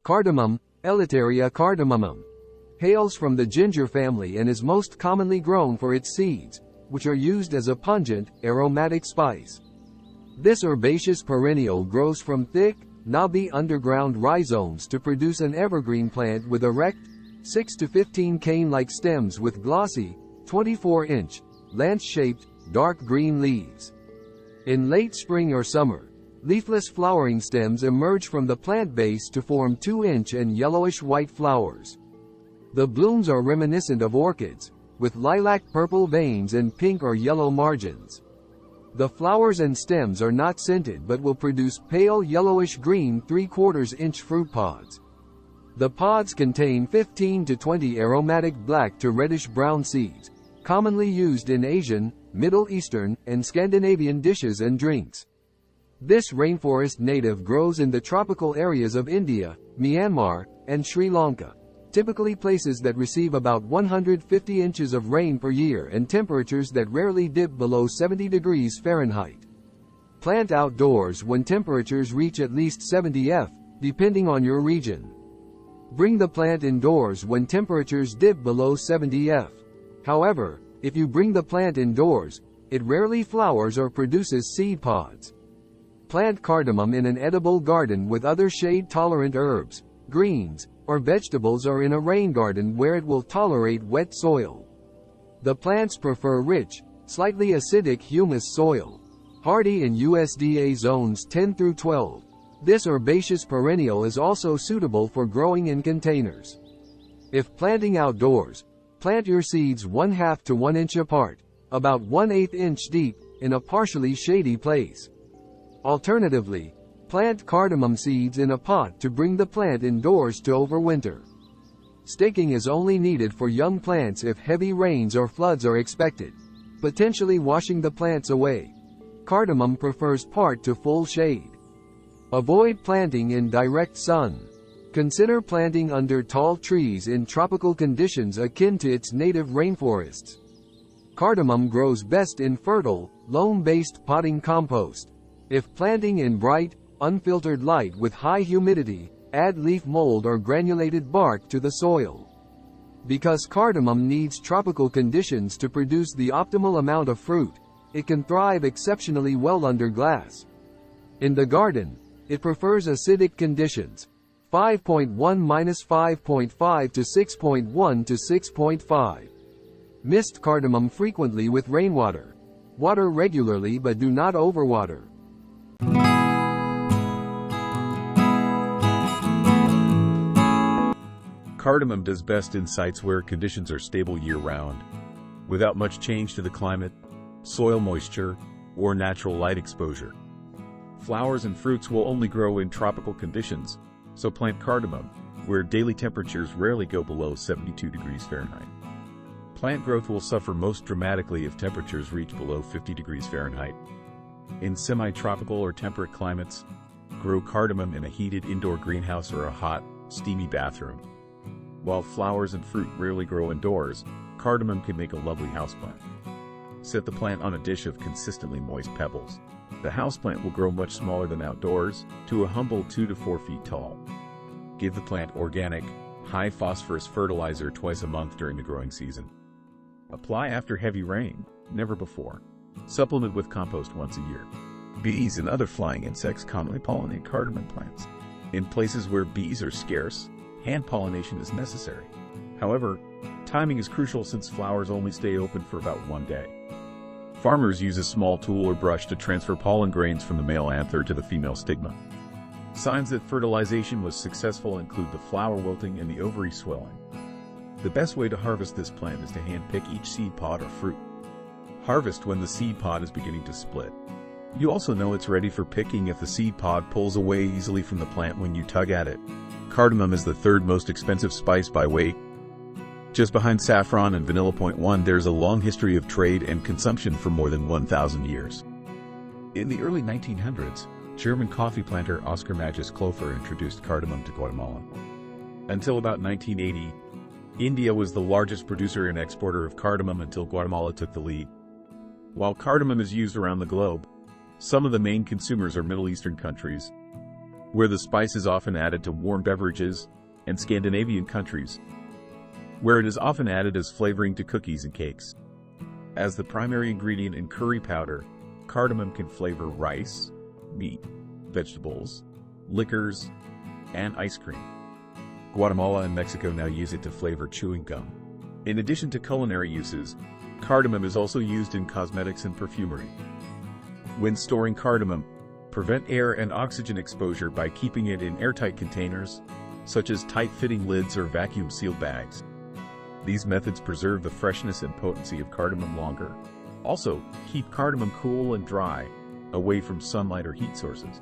Cardamom, Elateria cardamomum, hails from the ginger family and is most commonly grown for its seeds, which are used as a pungent, aromatic spice. This herbaceous perennial grows from thick, knobby underground rhizomes to produce an evergreen plant with erect, 6 to 15 cane-like stems with glossy, 24-inch, lance-shaped, dark green leaves. In late spring or summer, leafless flowering stems emerge from the plant base to form 2-inch and yellowish-white flowers. The blooms are reminiscent of orchids, with lilac-purple veins and pink or yellow margins. The flowers and stems are not scented but will produce pale yellowish-green 3/4-inch fruit pods. The pods contain 15 to 20 aromatic black to reddish-brown seeds, commonly used in Asian, Middle Eastern, and Scandinavian dishes and drinks. This rainforest native grows in the tropical areas of India, Myanmar, and Sri Lanka, typically places that receive about 150 inches of rain per year and temperatures that rarely dip below 70 degrees Fahrenheit. Plant outdoors when temperatures reach at least 70 F, depending on your region. Bring the plant indoors when temperatures dip below 70 F. However, if you bring the plant indoors, it rarely flowers or produces seed pods. Plant cardamom in an edible garden with other shade-tolerant herbs, greens, or vegetables or in a rain garden where it will tolerate wet soil. The plants prefer rich, slightly acidic humus soil. Hardy in USDA zones 10 through 12. This herbaceous perennial is also suitable for growing in containers. If planting outdoors, plant your seeds 1/2 to 1 inch apart, about 1/8 inch deep, in a partially shady place. Alternatively, plant cardamom seeds in a pot to bring the plant indoors to overwinter. Staking is only needed for young plants if heavy rains or floods are expected, potentially washing the plants away. Cardamom prefers part to full shade. Avoid planting in direct sun. Consider planting under tall trees in tropical conditions akin to its native rainforests. Cardamom grows best in fertile, loam-based potting compost. If planting in bright, unfiltered light with high humidity, add leaf mold or granulated bark to the soil. Because cardamom needs tropical conditions to produce the optimal amount of fruit, it can thrive exceptionally well under glass. In the garden, it prefers acidic conditions, 5.1-5.5 to 6.1 to 6.5. Mist cardamom frequently with rainwater. Water regularly but do not overwater. Cardamom does best in sites where conditions are stable year-round, without much change to the climate, soil moisture, or natural light exposure. Flowers and fruits will only grow in tropical conditions, so plant cardamom, where daily temperatures rarely go below 72 degrees Fahrenheit. Plant growth will suffer most dramatically if temperatures reach below 50 degrees Fahrenheit. In semi-tropical or temperate climates, grow cardamom in a heated indoor greenhouse or a hot, steamy bathroom. While flowers and fruit rarely grow indoors, cardamom can make a lovely houseplant. Set the plant on a dish of consistently moist pebbles. The houseplant will grow much smaller than outdoors, to a humble 2 to 4 feet tall. Give the plant organic, high-phosphorus fertilizer twice a month during the growing season. Apply after heavy rain, never before. Supplement with compost once a year. Bees and other flying insects commonly pollinate cardamom plants. In places where bees are scarce, hand pollination is necessary. However, timing is crucial since flowers only stay open for about 1 day. Farmers use a small tool or brush to transfer pollen grains from the male anther to the female stigma. Signs that fertilization was successful include the flower wilting and the ovary swelling. The best way to harvest this plant is to hand-pick each seed pod or fruit. Harvest when the seed pod is beginning to split. You also know it's ready for picking if the seed pod pulls away easily from the plant when you tug at it. Cardamom is the third most expensive spice by weight. Just behind saffron and vanilla. 1, there's a long history of trade and consumption for more than 1,000 years. In the early 1900s, German coffee planter Oskar Magnus Klofer introduced cardamom to Guatemala. Until about 1980, India was the largest producer and exporter of cardamom until Guatemala took the lead. While cardamom is used around the globe, some of the main consumers are Middle Eastern countries. where the spice is often added to warm beverages, and Scandinavian countries, where it is often added as flavoring to cookies and cakes. As the primary ingredient in curry powder, cardamom can flavor rice, meat, vegetables, liquors, and ice cream. Guatemala and Mexico now use it to flavor chewing gum. In addition to culinary uses, cardamom is also used in cosmetics and perfumery. When storing cardamom, prevent air and oxygen exposure by keeping it in airtight containers, such as tight-fitting lids or vacuum-sealed bags. These methods preserve the freshness and potency of cardamom longer. Also, keep cardamom cool and dry, away from sunlight or heat sources.